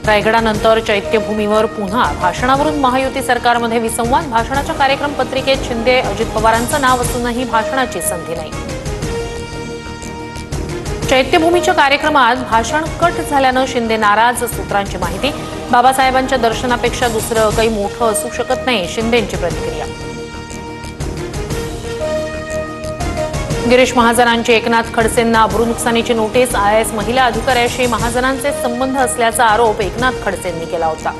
रायगडानंतर चैत्यभूमीवर पुन्हा भाषणावरून महायुती सरकारमध्ये विसंवाद। भाषणाच्या कार्यक्रम पत्रिकेत शिंदे अजित पवारांचं नाव असूनही भाषणाची संधी नाही। चैत्यभूमीच्या कार्यक्रमात भाषण कट झाल्यानं शिंदे नाराज। सूत्रांची माहिती, बाबासाहेबांच्या दर्शनापेक्षा दुसरं काही मोठं असू शकत नाही, शिंदेंची प्रतिक्रिया। गिरीश महाजनांची एकनाथ खडसेंना अब्रू नुकसानीची नोटीस। IAS महिला अधिकाऱ्याशी महाजनांचे संबंध असल्याचा आरोप एकनाथ खडसेंनी केला होता।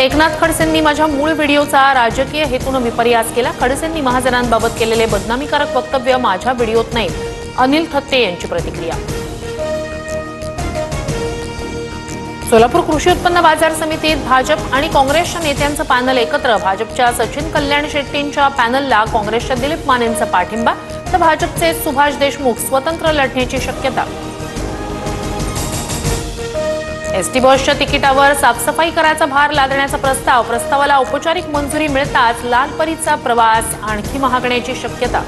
एकनाथ खडसेंनी माझ्या मूळ व्हिडिओचा राजकीय हेतून विपर्यास केला। खडसेंनी महाजनांबाबत केलेले बदनामीकारक वक्तव्य माझ्या व्हिडिओत नाही, अनिल थत्ते यांची प्रतिक्रिया। सोलापूर कृषी उत्पन्न बाजार समितीत भाजप आणि काँग्रेसच्या नेत्यांचं पॅनल एकत्र। भाजपच्या सचिन कल्याण शेट्टींच्या पॅनलला काँग्रेसच्या दिलीप मानेंचा पाठिंबा, तर भाजपचे सुभाष देशमुख स्वतंत्र लढण्याची शक्यता। एसटी बसच्या तिकिटावर साफसफाई करायचा भार लादण्याचा प्रस्तावाला औपचारिक मंजुरी मिळताच लालपरीचा प्रवास आणखी महागण्याची शक्यता।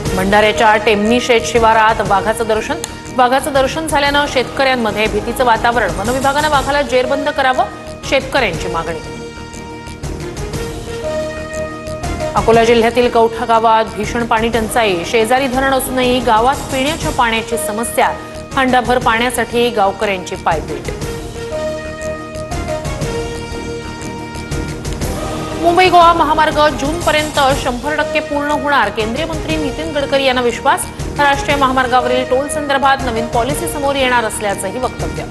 भंडाऱ्याच्या टेमनी शेत शिवारात वाघाचं दर्शन झाल्यानं शेतकऱ्यांमध्ये भीतीचं वातावरण। वन विभागानं वाघाला जेरबंद करावं, शेतकऱ्यांची मागणी। अकोला जिल्ह्यातील कौठा गावात भीषण पाणी टंचाई। शेजारी धरण असूनही गावात पिण्याच्या पाण्याची समस्या। हंडाभर पाण्यासाठी गावकऱ्यांची पायपीट। मुंबई गोवा महामार्ग जूनपर्यंत 100% पूर्ण होणार। केंद्रीय मंत्री नितीन गडकरी यांना विश्वास। राष्ट्रीय महामार्गावरील टोल संदर्भात नवीन पॉलिसी समोर येणार असल्याचंही वक्तव्य।